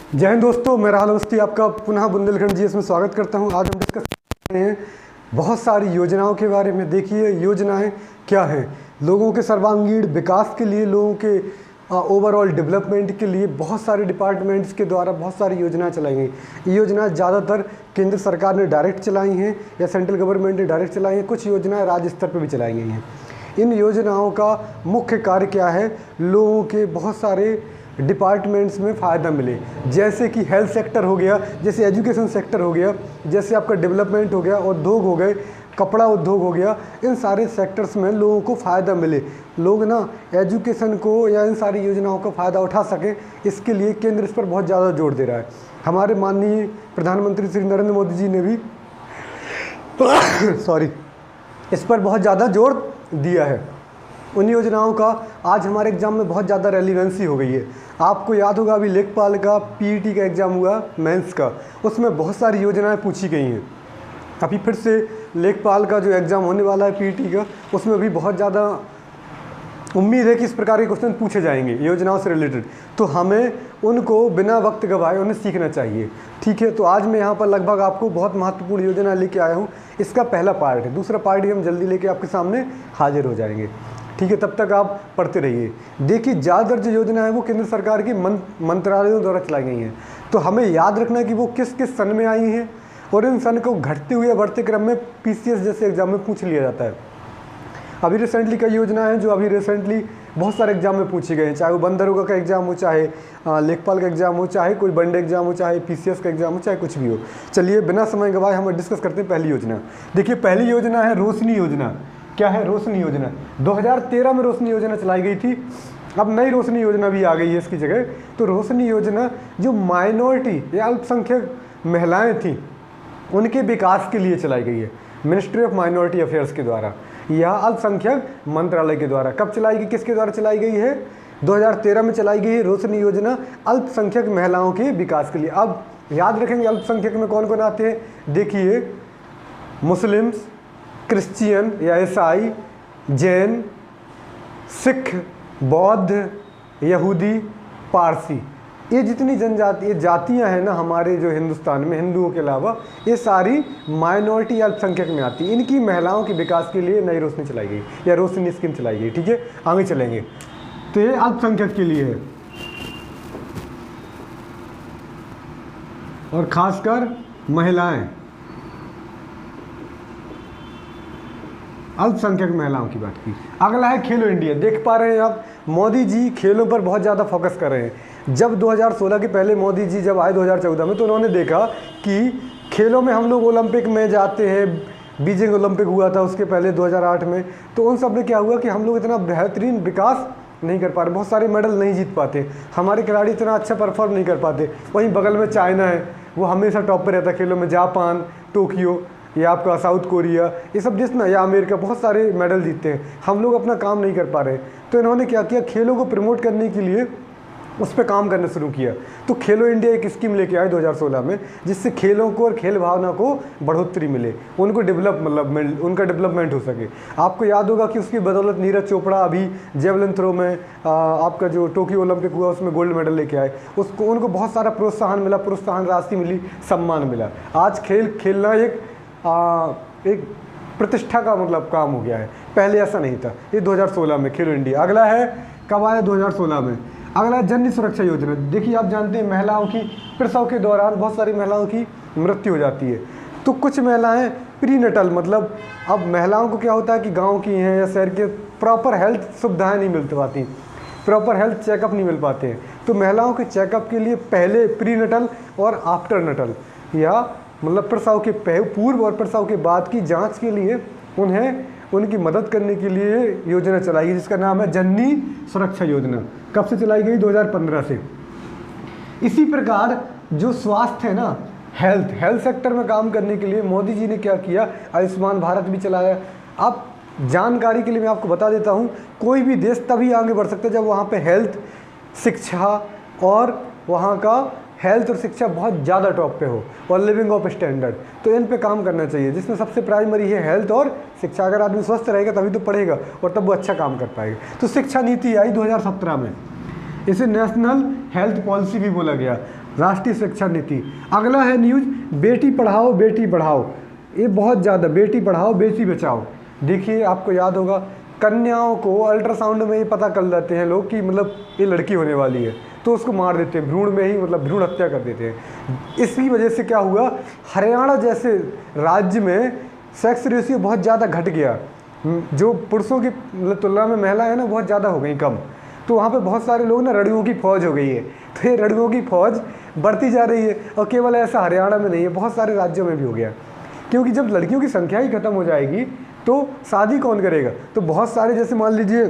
जय हिंद दोस्तों, मैं राहुल अवस्थी आपका पुनः बुंदेलखंड जीएस में स्वागत करता हूं। आज हम डिस्कस कर रहे हैं बहुत सारी योजनाओं के बारे में। देखिए, योजनाएं क्या हैं, लोगों के सर्वांगीण विकास के लिए, लोगों के ओवरऑल डेवलपमेंट के लिए बहुत सारे डिपार्टमेंट्स के द्वारा बहुत सारी योजनाएं चलाई गई। ये योजनाएं ज़्यादातर केंद्र सरकार ने डायरेक्ट चलाई हैं या सेंट्रल गवर्नमेंट ने डायरेक्ट चलाई हैं। कुछ योजनाएं राज्य स्तर पर भी चलाई गई हैं। इन योजनाओं का मुख्य कार्य क्या है, लोगों के बहुत सारे डिपार्टमेंट्स में फ़ायदा मिले, जैसे कि हेल्थ सेक्टर हो गया, जैसे एजुकेशन सेक्टर हो गया, जैसे आपका डेवलपमेंट हो गया, उद्योग हो गए, कपड़ा उद्योग हो गया। इन सारे सेक्टर्स में लोगों को फ़ायदा मिले, लोग ना एजुकेशन को या इन सारी योजनाओं का फ़ायदा उठा सकें, इसके लिए केंद्र इस पर बहुत ज़्यादा जोर दे रहा है। हमारे माननीय प्रधानमंत्री श्री नरेंद्र मोदी जी ने भी इस पर बहुत ज़्यादा जोर दिया है। उन योजनाओं का आज हमारे एग्ज़ाम में बहुत ज़्यादा रेलिवेंसी हो गई है। आपको याद होगा, अभी लेखपाल का पीईटी का एग्ज़ाम हुआ, मेंस का, उसमें बहुत सारी योजनाएं पूछी गई हैं। अभी फिर से लेखपाल का जो एग्ज़ाम होने वाला है पीईटी का, उसमें भी बहुत ज़्यादा उम्मीद है कि इस प्रकार के क्वेश्चन पूछे जाएंगे योजनाओं से रिलेटेड। तो हमें उनको बिना वक्त गवाए उन्हें सीखना चाहिए। ठीक है, तो आज मैं यहाँ पर लगभग आपको बहुत महत्वपूर्ण योजना लेके आया हूँ। इसका पहला पार्ट है, दूसरा पार्ट ही हम जल्दी लेके आपके सामने हाजिर हो जाएंगे। ठीक है, तब तक आप पढ़ते रहिए। देखिए, ज़्यादातर जो योजना है वो केंद्र सरकार की मंत्रालयों द्वारा चलाई गई हैं। तो हमें याद रखना है कि वो किस किस सन में आई हैं, और इन सन को घटते हुए बढ़ते क्रम में पीसीएस जैसे एग्जाम में पूछ लिया जाता है। अभी रिसेंटली कई योजना है जो अभी रिसेंटली बहुत सारे एग्जाम में पूछे गए हैं, चाहे वो वन दरोगा का एग्जाम हो, चाहे लेखपाल का एग्जाम हो, चाहे कोई वनडे एग्जाम हो, चाहे पीसीएस का एग्जाम हो, चाहे कुछ भी हो। चलिए बिना समय गवाए हम डिस्कस करते हैं पहली योजना। देखिए, पहली योजना है रोशनी योजना। क्या है? रोशनी योजना। 2013 में रोशनी योजना चलाई गई थी। अब नई रोशनी योजना भी आ गई है इसकी जगह। तो रोशनी योजना जो माइनॉरिटी या अल्पसंख्यक महिलाएं थीं, उनके विकास के लिए चलाई गई है, मिनिस्ट्री ऑफ माइनॉरिटी अफेयर्स के द्वारा या अल्पसंख्यक मंत्रालय के द्वारा। कब चलाई गई, किसके द्वारा चलाई गई है? 2013 में चलाई गई है रोशनी योजना, अल्पसंख्यक महिलाओं के विकास के लिए। अब याद रखेंगे अल्पसंख्यक में कौन कौन आते हैं। देखिए, मुस्लिम्स, क्रिश्चियन या ईसाई, जैन, सिख, बौद्ध, यहूदी, पारसी, ये जितनी जनजाति, ये जातियाँ हैं ना हमारे जो हिंदुस्तान में, हिंदुओं के अलावा, ये सारी माइनॉरिटी अल्पसंख्यक में आती है। इनकी महिलाओं के विकास के लिए नई रोशनी चलाई गई या रोशनी स्कीम चलाई गई। ठीक है, आगे चलेंगे। तो ये अल्पसंख्यक के लिए है, और खासकर महिलाएं, अल्पसंख्यक महिलाओं की बात की। अगला है खेलो इंडिया। देख पा रहे हैं आप, मोदी जी खेलों पर बहुत ज़्यादा फोकस कर रहे हैं। जब 2016 के पहले मोदी जी जब आए 2014 में, तो उन्होंने देखा कि खेलों में हम लोग ओलंपिक में जाते हैं, बीजिंग ओलंपिक हुआ था उसके पहले 2008 में, तो उन सब में क्या हुआ कि हम लोग इतना बेहतरीन विकास नहीं कर पा रहे, बहुत सारे मेडल नहीं जीत पाते, हमारे खिलाड़ी इतना अच्छा परफॉर्म नहीं कर पाते। वहीं बगल में चाइना है, वो हमेशा टॉप पर रहता है खेलों में, जापान, टोक्यो, या आपका साउथ कोरिया, ये सब जिस ना, या अमेरिका, बहुत सारे मेडल जीतते हैं। हम लोग अपना काम नहीं कर पा रहे। तो इन्होंने क्या किया, खेलों को प्रमोट करने के लिए उस पर काम करना शुरू किया। तो खेलो इंडिया एक स्कीम लेके आए 2016 में, जिससे खेलों को और खेल भावना को बढ़ोतरी मिले, उनको उनका डेवलपमेंट हो सके। आपको याद होगा कि उसकी बदौलत नीरज चोपड़ा अभी जेवलिन थ्रो में आपका जो टोक्यो ओलंपिक हुआ उसमें गोल्ड मेडल लेके आए। उनको बहुत सारा प्रोत्साहन मिला, प्रोत्साहन राशि मिली, सम्मान मिला। आज खेलना एक प्रतिष्ठा का काम हो गया है, पहले ऐसा नहीं था। ये 2016 में खेलो इंडिया। अगला है, कब आया? 2016 में। अगला है जननी सुरक्षा योजना। देखिए, आप जानते हैं महिलाओं की प्रसव के दौरान बहुत सारी महिलाओं की मृत्यु हो जाती है। तो कुछ महिलाएं प्रीनेटल, मतलब अब महिलाओं को क्या होता है कि गांव की हैं या शहर के, प्रॉपर हेल्थ सुविधाएं नहीं मिल पाती, प्रॉपर हेल्थ चेकअप नहीं मिल पाते हैं। तो महिलाओं के चेकअप के लिए पहले प्रीनेटल और आफ्टर नटल, या मतलब प्रसव के पूर्व और प्रसव के बाद की जांच के लिए उन्हें उनकी मदद करने के लिए योजना चलाई गई, जिसका नाम है जननी सुरक्षा योजना। कब से चलाई गई? 2015 से। इसी प्रकार जो स्वास्थ्य है ना, हेल्थ सेक्टर में काम करने के लिए मोदी जी ने क्या किया, आयुष्मान भारत भी चलाया। अब जानकारी के लिए मैं आपको बता देता हूँ, कोई भी देश तभी आगे बढ़ सकता है जब वहाँ पे हेल्थ, शिक्षा, और वहाँ का हेल्थ और शिक्षा बहुत ज़्यादा टॉप पे हो, और लिविंग ऑफ स्टैंडर्ड। तो इन पे काम करना चाहिए, जिसमें सबसे प्राइमरी है हेल्थ और शिक्षा। अगर आदमी स्वस्थ रहेगा तभी तो पढ़ेगा, और तब वो अच्छा काम कर पाएगा। तो शिक्षा नीति आई 2017 में, इसे नेशनल हेल्थ पॉलिसी भी बोला गया, राष्ट्रीय शिक्षा नीति। अगला है न्यूज़ बेटी पढ़ाओ बेटी बढ़ाओ, ये बहुत ज़्यादा, बेटी पढ़ाओ बेटी बचाओ। देखिए आपको याद होगा कन्याओं को अल्ट्रासाउंड में ये पता कर लेते हैं लोग कि मतलब ये लड़की होने वाली है, तो उसको मार देते हैं भ्रूण में ही, मतलब भ्रूण हत्या कर देते हैं। इसी वजह से क्या हुआ, हरियाणा जैसे राज्य में सेक्स रेशियो बहुत ज़्यादा घट गया, जो पुरुषों की तुलना में महिलाएं है ना बहुत ज़्यादा हो गई कम, तो वहाँ पे बहुत सारे लोग ना रड़ुओं की फौज हो गई है। तो ये रड़ुओं की फौज बढ़ती जा रही है, और केवल ऐसा हरियाणा में नहीं है, बहुत सारे राज्यों में भी हो गया, क्योंकि जब लड़कियों की संख्या ही खत्म हो जाएगी तो शादी कौन करेगा। तो बहुत सारे, जैसे मान लीजिए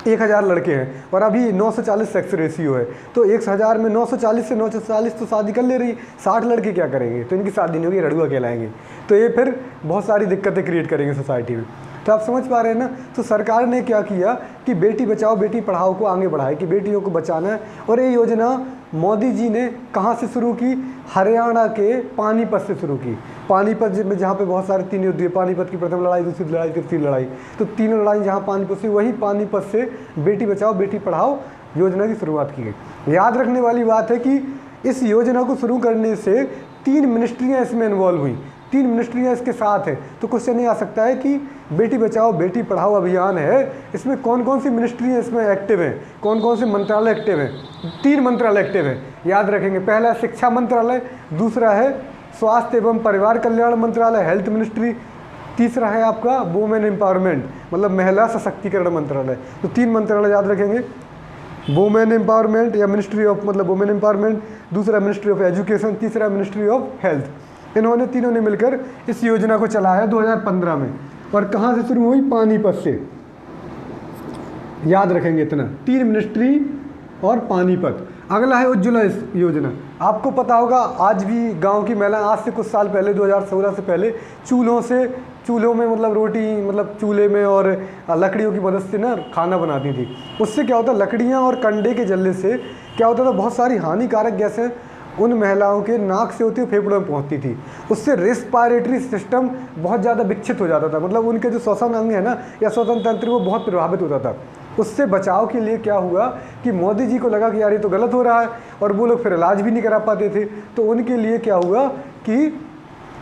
1000 लड़के हैं और अभी 940 सेक्स रेशियो है, तो 1000 में 940 से 940 तो शादी कर ले रही, 60 लड़के क्या करेंगे, तो इनकी शादी नहीं होगी, रड़ुआ कहलाएंगे। तो ये फिर बहुत सारी दिक्कतें क्रिएट करेंगे सोसाइटी में। तो आप समझ पा रहे हैं ना। तो सरकार ने क्या किया कि बेटी बचाओ बेटी पढ़ाओ को आगे बढ़ाया कि बेटियों को बचाना है, और ये योजना मोदी जी ने कहाँ से शुरू की, हरियाणा के पानीपत से शुरू की। पानीपत में जहाँ पे बहुत सारे 3 युद्ध हुए, पानीपत की प्रथम लड़ाई, दूसरी लड़ाई, तीसरी लड़ाई, तो तीनों लड़ाई जहाँ पानीपत से, वही पानीपत से बेटी बचाओ बेटी पढ़ाओ योजना की शुरुआत की गई। याद रखने वाली बात है कि इस योजना को शुरू करने से 3 मिनिस्ट्रियाँ इसमें इन्वॉल्व हुई, 3 मिनिस्ट्रियाँ इसके साथ है। तो क्वेश्चन ये आ सकता है कि बेटी बचाओ बेटी पढ़ाओ अभियान है, इसमें कौन कौन सी मिनिस्ट्रियाँ इसमें एक्टिव हैं, कौन कौन से मंत्रालय एक्टिव हैं। 3 मंत्रालय एक्टिव हैं, याद रखेंगे। पहला शिक्षा मंत्रालय, दूसरा है स्वास्थ्य एवं परिवार कल्याण मंत्रालय हेल्थ मिनिस्ट्री, तीसरा है आपका वुमेन एम्पावरमेंट मतलब महिला सशक्तिकरण मंत्रालय। तो 3 मंत्रालय याद रखेंगे, वुमेन एम्पावरमेंट या मिनिस्ट्री ऑफ मतलब वुमेन एम्पावरमेंट, दूसरा मिनिस्ट्री ऑफ एजुकेशन, तीसरा मिनिस्ट्री ऑफ हेल्थ। इन्होंने तीनों ने मिलकर इस योजना को चलाया 2015 में। और कहाँ से शुरू हुई, पानीपत से, याद रखेंगे इतना, 3 मिनिस्ट्री और पानीपत। अगला है उज्ज्वला योजना। आपको पता होगा आज भी गांव की महिलाएं, आज से कुछ साल पहले 2016 से पहले चूल्हों में मतलब रोटी मतलब चूल्हे में और लकड़ियों की मदद से ना खाना बनाती थी। उससे क्या होता, लकड़ियां और कंडे के जलने से क्या होता था, बहुत सारी हानिकारक गैसें उन महिलाओं के नाक से होती हुई फेफड़ों में पहुंचती थी। उससे रेस्पिरेटरी सिस्टम बहुत ज़्यादा विकसित हो जाता था, मतलब उनके जो श्वसन अंग है ना या श्वसन तंत्र वो बहुत प्रभावित होता था। उससे बचाव के लिए क्या हुआ कि मोदी जी को लगा कि यार ये तो गलत हो रहा है, और वो लोग फिर इलाज भी नहीं करा पाते थे। तो उनके लिए क्या हुआ कि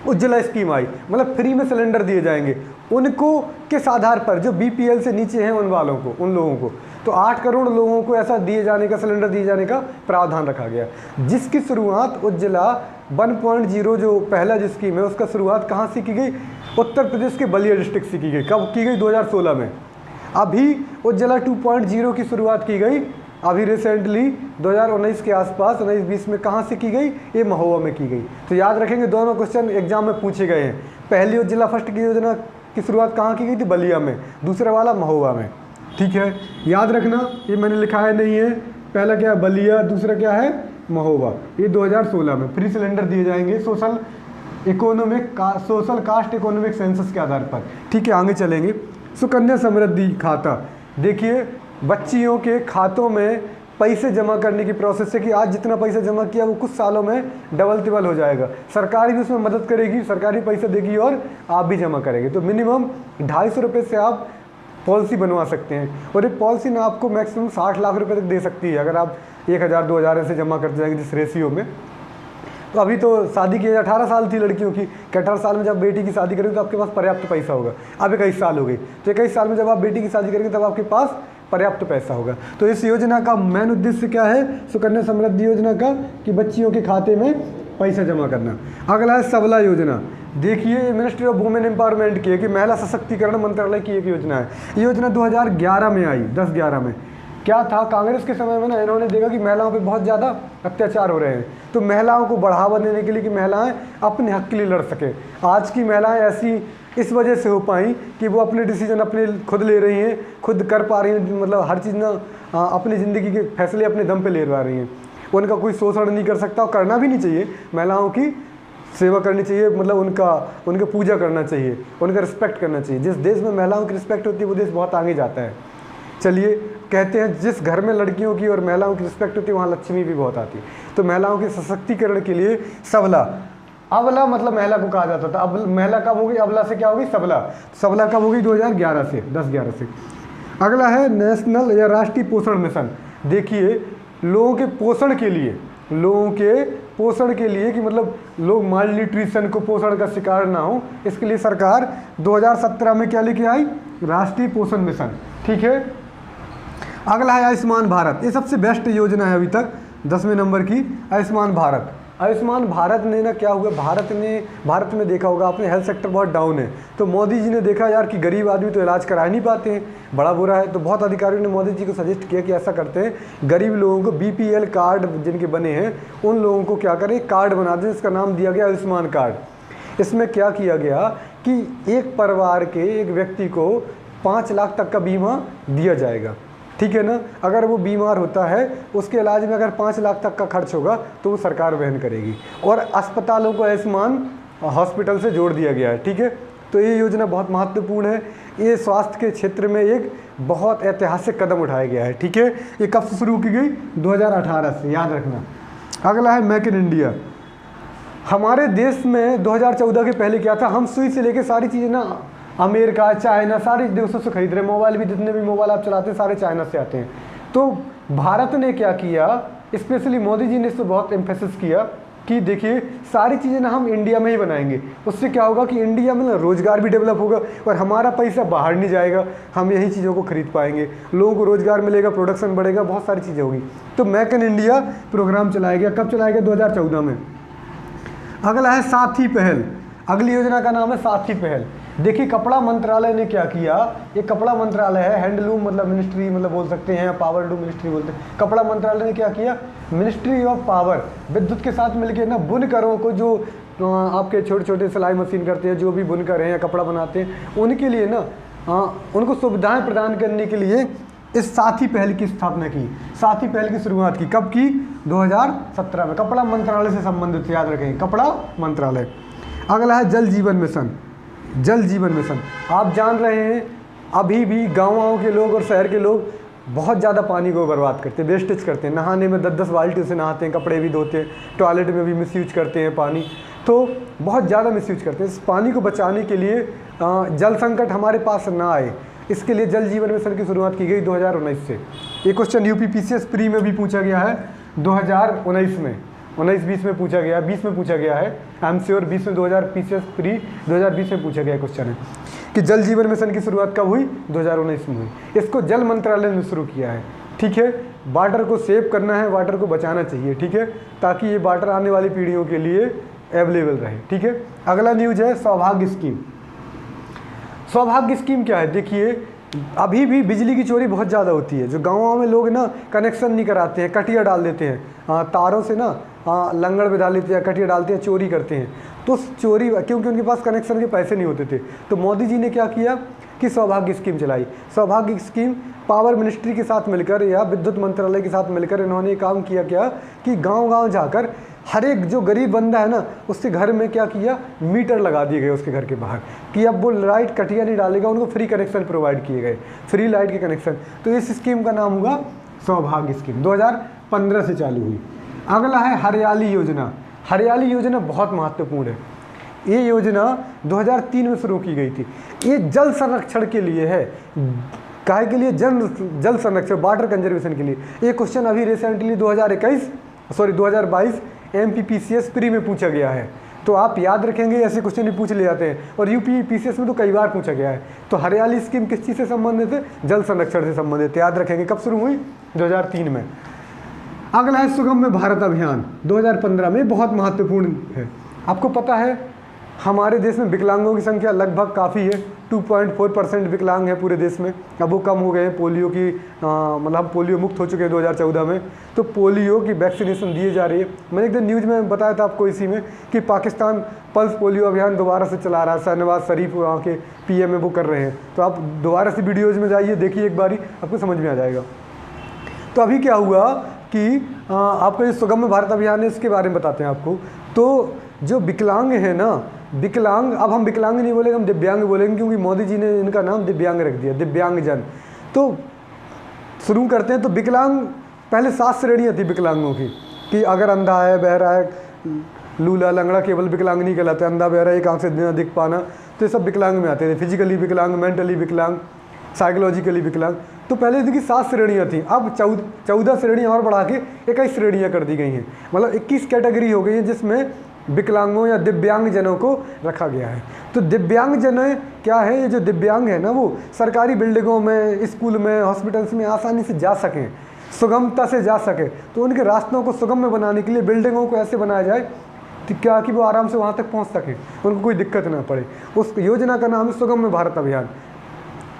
उज्ज्वला स्कीम आई, मतलब फ्री में सिलेंडर दिए जाएंगे उनको किस आधार पर, जो BPL से नीचे हैं उन लोगों को। तो 8 करोड़ लोगों को ऐसा दिए जाने का, सिलेंडर दिए जाने का प्रावधान रखा गया, जिसकी शुरुआत उज्ज्वला 1.0 जो पहला जो स्कीम है उसका शुरुआत कहाँ से की गई, उत्तर प्रदेश के बलिया डिस्ट्रिक्ट से की गई। कब की गई, 2016 में। अभी उज्ज्वला 2.0 की शुरुआत की गई अभी रिसेंटली 2019 के आसपास, 19-20 में। कहाँ से की गई, ये महोबा में की गई। तो याद रखेंगे दोनों क्वेश्चन एग्जाम में पूछे गए हैं। पहली उज्ज्वला फर्स्ट की योजना की शुरुआत कहाँ की गई थी, बलिया में, दूसरा वाला महोबा में। ठीक है, याद रखना, ये मैंने लिखा है नहीं है, पहला क्या है बलिया, दूसरा क्या है महोबा। ये 2016 में फ्री सिलेंडर दिए जाएंगे सोशल कास्ट इकोनॉमिक सेंसस के आधार पर। ठीक है, आगे चलेंगे। सुकन्या समृद्धि खाता, देखिए बच्चियों के खातों में पैसे जमा करने की प्रोसेस है कि आज जितना पैसा जमा किया वो कुछ सालों में डबल तिबल हो जाएगा। सरकार भी उसमें मदद करेगी, सरकारी पैसा देगी और आप भी जमा करेंगे। तो मिनिमम 250 रुपये से आप पॉलिसी बनवा सकते हैं, और ये पॉलिसी ना आपको मैक्सिमम 60 लाख रुपए तक दे सकती है अगर आप 1000-2000 ऐसे जमा करते जाएंगे जिस रेशियो में। तो अभी तो शादी की 18 साल थी लड़कियों की, कि 18 साल में जब बेटी की शादी करेंगे तो आपके पास पर्याप्त पैसा होगा। अब 21 साल हो गई, तो 21 साल में जब आप बेटी की शादी करेंगे तब आपके पास पर्याप्त पैसा होगा। तो इस योजना का मेन उद्देश्य क्या है, सुकन्या समृद्धि योजना का, कि बच्चियों के खाते में पैसा जमा करना। अगला है सबला योजना। देखिए ये मिनिस्ट्री ऑफ वुमेन एम्पावरमेंट की है, कि महिला सशक्तिकरण मंत्रालय की एक योजना है। ये योजना 2011 में आई, 10-11 में। क्या था, कांग्रेस के समय में ना इन्होंने देखा कि महिलाओं पे बहुत ज़्यादा अत्याचार हो रहे हैं, तो महिलाओं को बढ़ावा देने के लिए कि महिलाएं अपने हक के लिए लड़ सके। आज की महिलाएं ऐसी इस वजह से हो पाई कि वो अपने डिसीजन अपने खुद ले रही हैं, खुद कर पा रही हैं, मतलब हर चीज़ ना अपनी ज़िंदगी के फैसले अपने दम पे ले पा रही हैं। उनका कोई शोषण नहीं कर सकता, और करना भी नहीं चाहिए। महिलाओं की सेवा करनी चाहिए, मतलब उनका पूजा करना चाहिए, उनका रिस्पेक्ट करना चाहिए। जिस देश में महिलाओं की रिस्पेक्ट होती है वो देश बहुत आगे जाता है। चलिए, कहते हैं जिस घर में लड़कियों की और महिलाओं की रिस्पेक्ट होती है वहाँ लक्ष्मी भी बहुत आती है। तो महिलाओं के सशक्तिकरण के लिए सबला, अबला मतलब महिला को कहा जाता था, अब महिला कब होगी, अबला से क्या होगी, सबला। सबला कब होगी, 2011 से, 10-11 से। अगला है नेशनल या राष्ट्रीय पोषण मिशन। देखिए लोगों के पोषण के लिए, लोगों के पोषण के लिए कि मतलब लोग माल न्यूट्रिशन को पोषण का शिकार ना हो, इसके लिए सरकार 2017 में क्या लेके आई, राष्ट्रीय पोषण मिशन। ठीक है। अगला है आयुष्मान भारत। ये सबसे बेस्ट योजना है अभी तक 10वें नंबर की, आयुष्मान भारत। आयुष्मान भारत ने ना क्या हुआ, भारत में देखा होगा आपने, हेल्थ सेक्टर बहुत डाउन है। तो मोदी जी ने देखा यार कि गरीब आदमी तो इलाज करा नहीं पाते हैं, बड़ा बुरा है। तो बहुत अधिकारियों ने मोदी जी को सजेस्ट किया कि ऐसा करते हैं, गरीब लोगों को BPL कार्ड जिनके बने हैं उन लोगों को क्या करें, कार्ड बना दें। इसका नाम दिया गया आयुष्मान कार्ड। इसमें क्या किया गया कि एक परिवार के एक व्यक्ति को 5 लाख तक का बीमा दिया जाएगा। ठीक है ना। अगर वो बीमार होता है, उसके इलाज में अगर 5 लाख तक का खर्च होगा तो वो सरकार वहन करेगी। और अस्पतालों को आयुष्मान हॉस्पिटल से जोड़ दिया गया है। ठीक है। तो ये योजना बहुत महत्वपूर्ण है। ये स्वास्थ्य के क्षेत्र में एक बहुत ऐतिहासिक कदम उठाया गया है। ठीक है। ये कब से शुरू की गई, 2018 से, याद रखना। अगला है मेक इन इंडिया। हमारे देश में 2014 के पहले क्या था, हम सुई से लेके सारी चीज़ें ना अमेरिका, चाइना, सारे देशों से खरीद रहे हैं। मोबाइल भी, जितने भी मोबाइल आप चलाते हैं सारे चाइना से आते हैं। तो भारत ने क्या किया, स्पेशली मोदी जी ने इस पर बहुत एम्फेसिस किया कि देखिए सारी चीज़ें ना हम इंडिया में ही बनाएंगे। उससे क्या होगा कि इंडिया में ना रोज़गार भी डेवलप होगा और हमारा पैसा बाहर नहीं जाएगा, हम यही चीज़ों को खरीद पाएंगे, लोगों को रोज़गार मिलेगा, प्रोडक्शन बढ़ेगा, बहुत सारी चीज़ें होगी। तो मेक इन इंडिया प्रोग्राम चलाया गया। कब चलाया गया, 2014 में। अगला है साथी पहल। अगली योजना का नाम है साथी पहल। देखिए कपड़ा मंत्रालय ने क्या किया, ये कपड़ा मंत्रालय है, हैंडलूम मतलब मिनिस्ट्री मतलब बोल सकते हैं, पावर लूम मिनिस्ट्री बोलते हैं। कपड़ा मंत्रालय ने क्या किया, मिनिस्ट्री ऑफ पावर विद्युत के साथ मिलकर ना बुनकरों को, जो आपके छोटे छोटे सिलाई मशीन करते हैं, जो भी बुनकर हैं या कपड़ा बनाते हैं, उनके लिए ना उनको सुविधाएं प्रदान करने के लिए इस साथी पहल की स्थापना की। साथी पहल की शुरुआत की कब की, 2017 में। कपड़ा मंत्रालय से संबंधित, याद रखें, कपड़ा मंत्रालय। अगला है जल जीवन मिशन। जल जीवन मिशन, आप जान रहे हैं अभी भी गाँव के लोग और शहर के लोग बहुत ज़्यादा पानी को बर्बाद करते हैं, वेस्टेज करते हैं। नहाने में 10-10 बाल्टी से नहाते हैं, कपड़े भी धोते हैं, टॉयलेट में भी मिसयूज करते हैं पानी, तो बहुत ज़्यादा मिसयूज करते हैं। इस पानी को बचाने के लिए जल संकट हमारे पास ना आए, इसके लिए जल जीवन मिशन की शुरुआत की गई 2019 से। ये क्वेश्चन UPPCS प्री में भी पूछा गया है 2019 में, 19-20 में पूछा गया, 20 में पूछा गया है, आई एम श्योर 20 में, 2000 प्री 2020 में पूछा गया क्वेश्चन है कि जल जीवन मिशन की शुरुआत कब हुई, 2019 में हुई। इसको जल मंत्रालय ने शुरू किया है। ठीक है। वाटर को सेव करना है, वाटर को बचाना चाहिए। ठीक है, ताकि ये वाटर आने वाली पीढ़ियों के लिए अवेलेबल रहे। ठीक है। अगला न्यूज है सौभाग्य स्कीम। सौभाग्य स्कीम क्या है, देखिए अभी भी बिजली की चोरी बहुत ज़्यादा होती है। जो गाँवों में लोग ना कनेक्शन नहीं कराते हैं, कटिया डाल देते हैं, तारों से ना लंगड़ बिठा लेते हैं, कटिया डालते हैं, चोरी करते हैं। तो चोरी क्योंकि उनके पास कनेक्शन के पैसे नहीं होते थे, तो मोदी जी ने क्या किया कि सौभाग्य स्कीम चलाई। सौभाग्य स्कीम पावर मिनिस्ट्री के साथ मिलकर या विद्युत मंत्रालय के साथ मिलकर इन्होंने काम किया क्या कि गांव-गांव जाकर हर एक जो गरीब बंदा है ना, उसके घर में क्या किया, मीटर लगा दिए गए उसके घर के बाहर कि अब वो लाइट कटिया नहीं डालेगा, उनको फ्री कनेक्शन प्रोवाइड किए गए, फ्री लाइट के कनेक्शन। तो इस स्कीम का नाम हुआ सौभाग्य स्कीम, 2015 से चालू हुई। अगला है हरियाली योजना। हरियाली योजना बहुत महत्वपूर्ण है। ये योजना 2003 में शुरू की गई थी। ये जल संरक्षण के लिए है। काहे के लिए, जल संरक्षण, वाटर कंजर्वेशन के लिए। ये क्वेश्चन अभी रिसेंटली 2022 MPPCS प्री में पूछा गया है। तो आप याद रखेंगे, ऐसे क्वेश्चन भी पूछ ले जाते हैं, और UPPCS में तो कई बार पूछा गया है। तो हरियाली स्कीम किस चीज़ से संबंधित है, जल संरक्षण से संबंधित, याद रखेंगे। कब शुरू हुई, 2003 में। अगला है सुगम्य भारत अभियान, 2015 में, बहुत महत्वपूर्ण है। आपको पता है हमारे देश में विकलांगों की संख्या लगभग काफ़ी है, 2.4% विकलांग है पूरे देश में। अब वो कम हो गए हैं, पोलियो की मतलब पोलियो मुक्त हो चुके हैं 2014 में। तो पोलियो की वैक्सीनेशन दिए जा रही है। मैंने एक दिन न्यूज़ में बताया था आपको इसी में कि पाकिस्तान पल्स पोलियो अभियान दोबारा से चला रहा है। शहनवाज शरीफ वहाँ के PM वो कर रहे हैं। तो आप दोबारा से वीडियोज़ में जाइए, देखिए एक बारी, आपको समझ में आ जाएगा। तो अभी क्या हुआ कि आपका जो सुगम्य भारत अभियान है, इसके बारे में बताते हैं आपको। तो जो विकलांग है ना, विकलांग, अब हम विकलांग नहीं बोलेंगे, हम दिव्यांग बोलेंगे, क्योंकि मोदी जी ने इनका नाम दिव्यांग रख दिया, दिव्यांगजन। तो शुरू करते हैं। तो विकलांग, पहले 7 श्रेणियाँ थी विकलांगों की, कि अगर अंधा है, बहरा है, लूला लंगड़ा केवल विकलांग नहीं कहलाते, अंधा बहरा एक आंख से न दिख पाना, तो ये सब विकलांग में आते थे। फिजिकली विकलांग, मेंटली विकलांग, साइकोलॉजिकली विकलांग। तो पहले इसकी 7 श्रेणियाँ थी, अब 14 श्रेणियाँ और बढ़ा के 21 श्रेणियाँ कर दी गई हैं। मतलब 21 कैटेगरी हो गई है जिसमें विकलांगों या दिव्यांग जनों को रखा गया है। तो दिव्यांग जन क्या है, ये जो दिव्यांग है ना, वो सरकारी बिल्डिंगों में, स्कूल में, हॉस्पिटल्स में आसानी से जा सकें, सुगमता से जा सके। तो उनके रास्तों को सुगम में बनाने के लिए बिल्डिंगों को ऐसे बनाया जाए क्या कि वो आराम से वहाँ तक पहुँच सकें, उनको कोई दिक्कत ना पड़े। उस योजना का नाम है सुगम्य भारत अभियान।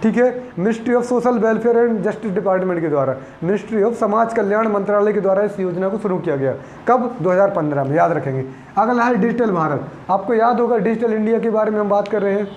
ठीक है, ministry of social welfare and justice department के द्वारा, मिनिस्ट्री ऑफ समाज कल्याण मंत्रालय के द्वारा इस योजना को शुरू किया गया। कब? 2015 में, याद रखेंगे। अगला है डिजिटल भारत। आपको याद होगा डिजिटल इंडिया के बारे में हम बात कर रहे हैं।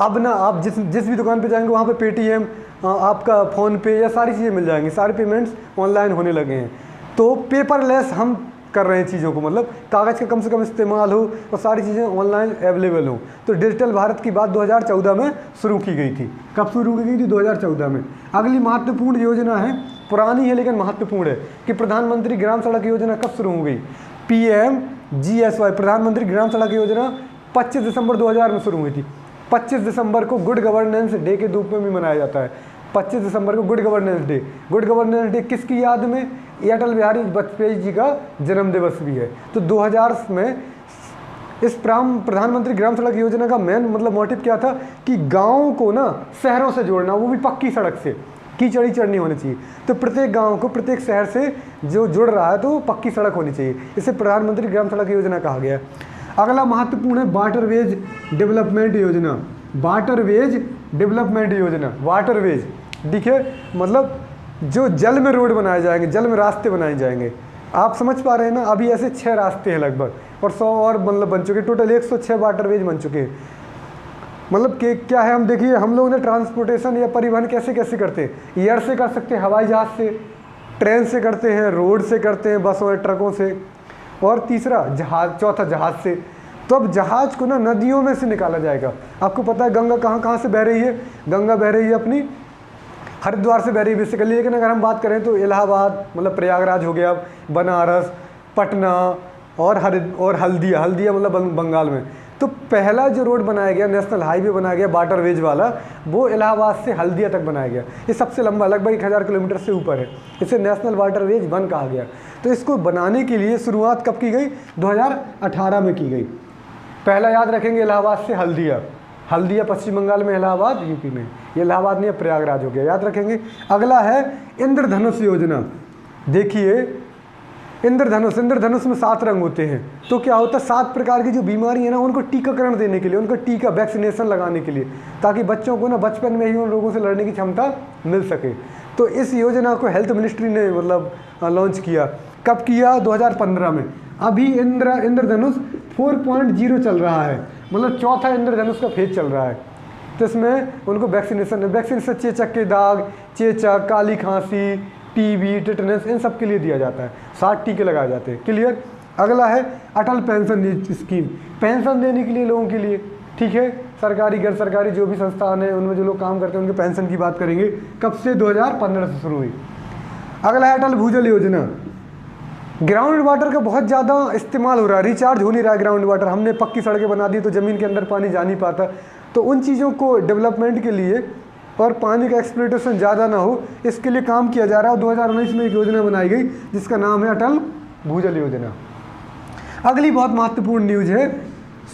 अब ना आप जिस भी दुकान पे जाएंगे वहाँ पे पेटीएम, आपका फ़ोनपे या सारी चीज़ें मिल जाएंगी, सारे पेमेंट्स ऑनलाइन होने लगे हैं। तो पेपरलेस हम कर रहे हैं चीज़ों को, मतलब कागज़ का कम से कम इस्तेमाल हो और सारी चीज़ें ऑनलाइन अवेलेबल हो। तो डिजिटल भारत की बात 2014 में शुरू की गई थी। कब शुरू की गई थी? 2014 में। अगली महत्वपूर्ण योजना है, पुरानी है लेकिन महत्वपूर्ण है, कि प्रधानमंत्री ग्राम सड़क योजना कब शुरू हो गई? PMGSY, प्रधानमंत्री ग्राम सड़क योजना 25 दिसंबर 2000 में शुरू हुई थी। 25 दिसंबर को गुड गवर्नेंस डे के रूप में भी मनाया जाता है। 25 दिसंबर को good governance day. Good governance day किसकी याद में? अटल बिहारी वाजपेयी जी का जन्म दिवस भी है। तो 2000 में इस प्रधानमंत्री ग्राम सड़क योजना का मेन मतलब मोटिव क्या था कि गाँव को ना शहरों से जोड़ना, वो भी पक्की सड़क से, कीचड़ी चढ़नी होनी चाहिए। तो प्रत्येक गांव को प्रत्येक शहर से जो जुड़ रहा है तो वो पक्की सड़क होनी चाहिए। इसे प्रधानमंत्री ग्राम सड़क योजना कहा गया है। अगला महत्वपूर्ण है वाटरवेज डेवलपमेंट योजना। वाटरवेज डेवलपमेंट योजना, वाटरवेज देखिए मतलब जो जल में रोड बनाए जाएंगे, जल में रास्ते बनाए जाएंगे। आप समझ पा रहे हैं ना, अभी ऐसे 6 रास्ते हैं लगभग, और 100 और मतलब बन चुके, टोटल 106 वाटरवेज बन चुके हैं। मतलब कि क्या है, हम देखिए हम लोग ने ट्रांसपोर्टेशन या परिवहन कैसे कैसे करते हैं। एयर से कर सकते हैं, हवाई जहाज़ से, ट्रेन से करते हैं, रोड से करते हैं, बसों या ट्रकों से, और तीसरा जहाज़, चौथा जहाज़ से। तो अब जहाज़ को ना नदियों में से निकाला जाएगा। आपको पता है गंगा कहाँ कहाँ से बह रही है? गंगा बह रही है अपनी हरिद्वार से बह रही है बेसिकली, लेकिन अगर हम बात करें तो इलाहाबाद मतलब प्रयागराज हो गया, बनारस, पटना और हल्दिया मतलब बंगाल में। तो पहला जो रोड बनाया गया, नेशनल हाईवे बनाया गया वाटरवेज वाला, वो इलाहाबाद से हल्दिया तक बनाया गया। ये सबसे लंबा, लगभग 1000 किलोमीटर से ऊपर है। इसे नेशनल वाटरवेज 1 कहा गया। तो इसको बनाने के लिए शुरुआत कब की गई? 2018 में की गई। पहला याद रखेंगे इलाहाबाद से हल्दिया, हल्दिया पश्चिम बंगाल में, इलाहाबाद यूपी में। ये इलाहाबाद नहीं, प्रयागराज हो गया, याद रखेंगे। अगला है इंद्रधनुष योजना। देखिए इंद्रधनुष में 7 रंग होते हैं। तो क्या होता है, 7 प्रकार की जो बीमारी है ना, उनको टीकाकरण देने के लिए, उनको टीका वैक्सीनेशन लगाने के लिए, ताकि बच्चों को ना बचपन में ही उन रोगों से लड़ने की क्षमता मिल सके। तो इस योजना को हेल्थ मिनिस्ट्री ने मतलब लॉन्च किया। कब किया? 2015 में। अभी इंद्रधनुष 4.0 चल रहा है, मतलब चौथा इंद्रधनुष का फेज चल रहा है। तो इसमें उनको वैक्सीनेशन चेचक के दाग, चेचक, काली खांसी, टीबी, टिटनेस, इन सब के लिए दिया जाता है। 60 टीके लगाए जाते हैं। क्लियर? अगला है अटल पेंशन स्कीम, पेंशन देने के लिए लोगों के लिए। ठीक है, सरकारी गैर सरकारी जो भी संस्थान है उनमें जो लोग काम करते हैं उनके पेंशन की बात करेंगे। कब से? 2015 से शुरू हुई। अगला है अटल भूजल योजना। ग्राउंड वाटर का बहुत ज़्यादा इस्तेमाल हो रहा है, रिचार्ज हो नहीं रहा है ग्राउंड वाटर। हमने पक्की सड़कें बना दी तो ज़मीन के अंदर पानी जा नहीं पाता। तो उन चीज़ों को डेवलपमेंट के लिए और पानी का एक्सप्लोइटेशन ज़्यादा ना हो, इसके लिए काम किया जा रहा है। 2019 में एक योजना बनाई गई जिसका नाम है अटल भूजल योजना। अगली बहुत महत्वपूर्ण न्यूज़ है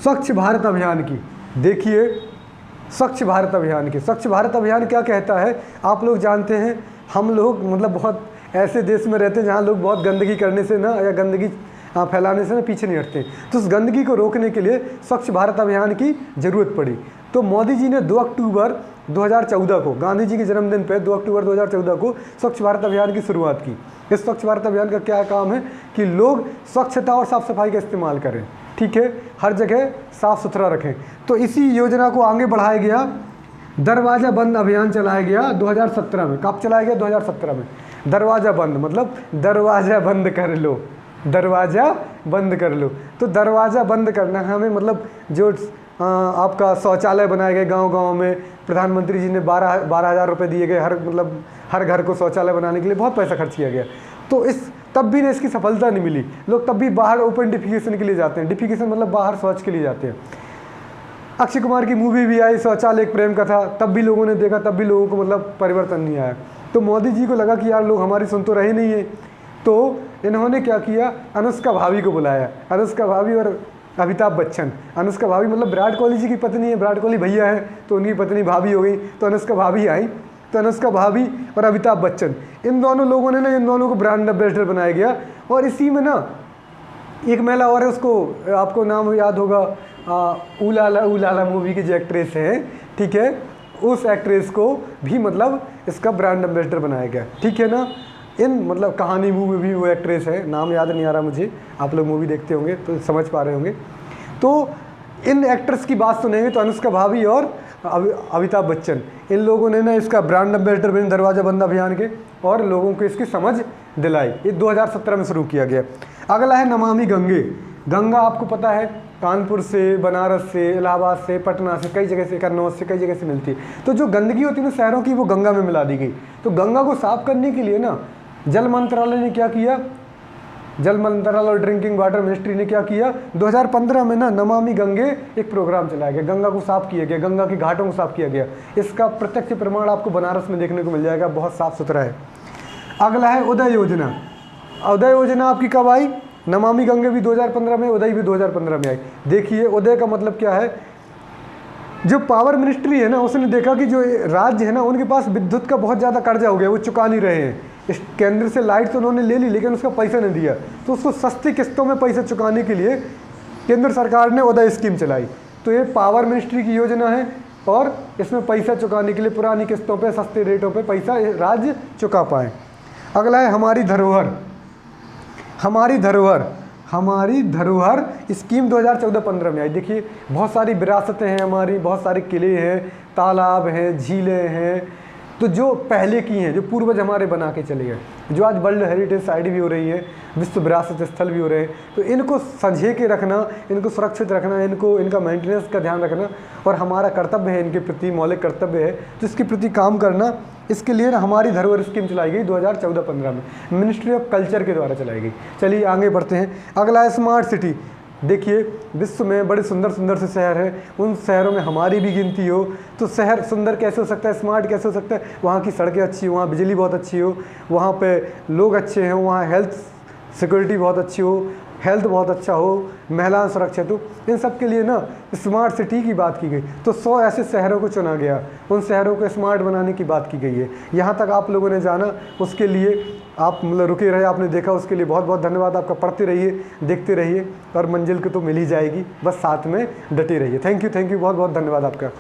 स्वच्छ भारत अभियान की। देखिए स्वच्छ भारत अभियान की, स्वच्छ भारत अभियान क्या कहता है? आप लोग जानते हैं, हम लोग मतलब बहुत ऐसे देश में रहते हैं जहाँ लोग बहुत गंदगी करने से ना, या गंदगी फैलाने से ना पीछे नहीं हटते। तो उस गंदगी को रोकने के लिए स्वच्छ भारत अभियान की ज़रूरत पड़ी। तो मोदी जी ने 2 अक्टूबर 2014 को, गांधी जी के जन्मदिन पे 2 अक्टूबर 2014 को स्वच्छ भारत अभियान की शुरुआत की। इस स्वच्छ भारत अभियान का क्या काम है कि लोग स्वच्छता और साफ़ सफाई का इस्तेमाल करें। ठीक है, हर जगह साफ़ सुथरा रखें। तो इसी योजना को आगे बढ़ाया गया, दरवाज़ा बंद अभियान चलाया गया 2017 में। कब चलाया गया? 2017 में। दरवाज़ा बंद मतलब दरवाज़ा बंद कर लो, दरवाज़ा बंद कर लो। तो दरवाज़ा बंद करना हमें मतलब जो आपका शौचालय बनाए गए गांव-गांव में, प्रधानमंत्री जी ने 12,000 रुपये दिए गए, हर घर को शौचालय बनाने के लिए बहुत पैसा खर्च किया गया। तो तब भी इसकी सफलता नहीं मिली। लोग तब भी बाहर ओपन डिफिकेशन के लिए जाते हैं। डिफिकेशन मतलब बाहर शौच के लिए जाते हैं। अक्षय कुमार की मूवी भी आई शौचालय एक प्रेम कथा, तब भी लोगों ने देखा, तब भी लोगों को मतलब परिवर्तन नहीं आया। तो मोदी जी को लगा कि यार लोग हमारी सुन तो रहे नहीं है, तो इन्होंने क्या किया, अनुष्का भाभी को बुलाया। अनुष्का भाभी और अमिताभ बच्चन, अनुष्का भाभी मतलब विराट कोहली जी की पत्नी है, विराट कोहली भैया है तो उनकी पत्नी भाभी हो गई, तो अनुष्का भाभी आई। तो अनुष्का भाभी और अमिताभ बच्चन, इन दोनों लोगों ने ना, इन दोनों को ब्रांड एम्बेसडर बनाया गया। और इसी में ना एक महिला और है, उसको आपको नाम याद होगा, उलाला उलाला मूवी की जो एक्ट्रेस है, ठीक है, उस एक्ट्रेस को भी मतलब इसका ब्रांड एम्बेसडर बनाया गया, ठीक है ना। इन मतलब कहानी मूवी भी वो एक्ट्रेस है, नाम याद नहीं आ रहा मुझे, आप लोग मूवी देखते होंगे तो समझ पा रहे होंगे। तो इन एक्ट्रेस की बात सुनेंगे तो अनुष्का भाभी और अमिताभ बच्चन, इन लोगों ने ना इसका ब्रांड एम्बेसडर बने दरवाजा बंद अभियान के, और लोगों को इसकी समझ दिलाई। ये 2017 में शुरू किया गया। अगला है नमामि गंगे। गंगा आपको पता है कानपुर से, बनारस से, इलाहाबाद से, पटना से, कई जगह से, कन्नौज से, कई जगह से मिलती है। तो जो गंदगी होती है ना शहरों की, वो गंगा में मिला दी गई। तो गंगा को साफ करने के लिए ना जल मंत्रालय ने क्या किया, जल मंत्रालय और ड्रिंकिंग वाटर मिनिस्ट्री ने क्या किया, 2015 में ना नमामि गंगे एक प्रोग्राम चलाया गया, गंगा को साफ किया गया, गंगा के घाटों को साफ किया गया। इसका प्रत्यक्ष प्रमाण आपको बनारस में देखने को मिल जाएगा, बहुत साफ सुथरा है। अगला है उदय योजना। उदय योजना आपकी कब आई, नमामि गंगे भी 2015 में, उदय भी 2015 में आई। देखिए उदय का मतलब क्या है, जो पावर मिनिस्ट्री है ना, उसने देखा कि जो राज्य है ना, उनके पास विद्युत का बहुत ज़्यादा कर्जा हो गया, वो चुका नहीं रहे हैं। इस केंद्र से लाइट तो उन्होंने ले ली, लेकिन उसका पैसा नहीं दिया, तो उसको सस्ती किस्तों में पैसे चुकाने के लिए केंद्र सरकार ने उदय स्कीम चलाई। तो ये पावर मिनिस्ट्री की योजना है, और इसमें पैसा चुकाने के लिए पुरानी किस्तों पे सस्ते रेटों पे पैसा राज्य चुका पाए। अगला है हमारी धरोहर। हमारी धरोहर, हमारी धरोहर स्कीम 2014-15 में आई। देखिए बहुत सारी विरासतें हैं हमारी, बहुत सारे किले हैं, तालाब हैं, झीलें हैं, तो जो पहले की हैं, जो पूर्वज हमारे बना के चले गए, जो आज वर्ल्ड हेरिटेज साइट भी हो रही है, विश्व विरासत स्थल भी हो रहे हैं, तो इनको संजो के रखना, इनको सुरक्षित रखना, इनका मेंटेनेंस का ध्यान रखना और हमारा कर्तव्य है, इनके प्रति मौलिक कर्तव्य है, जिसके प्रति काम करना। इसके लिए ना हमारी धरोहर स्कीम चलाई गई 2014-15 में, मिनिस्ट्री ऑफ कल्चर के द्वारा चलाई गई। चलिए आगे बढ़ते हैं। अगला है स्मार्ट सिटी। देखिए विश्व में बड़े सुंदर सुंदर से शहर हैं, उन शहरों में हमारी भी गिनती हो। तो शहर सुंदर कैसे हो सकता है, स्मार्ट कैसे हो सकता है, वहाँ की सड़कें अच्छी हो, वहाँ बिजली बहुत अच्छी हो, वहाँ पे लोग अच्छे हों, वहाँ हेल्थ सिक्योरिटी बहुत अच्छी हो, हेल्थ बहुत अच्छा हो, महिलाएं सुरक्षित हो। इन सब के लिए ना स्मार्ट सिटी की बात की गई। तो 100 ऐसे शहरों को चुना गया, उन शहरों को स्मार्ट बनाने की बात की गई है। यहाँ तक आप लोगों ने जाना, उसके लिए आप मतलब रुके रहे, आपने देखा, उसके लिए बहुत बहुत धन्यवाद आपका। पढ़ते रहिए, देखते रहिए, और मंजिल को तो मिल ही जाएगी, बस साथ में डटे रहिए। थैंक यू, बहुत बहुत धन्यवाद आपका।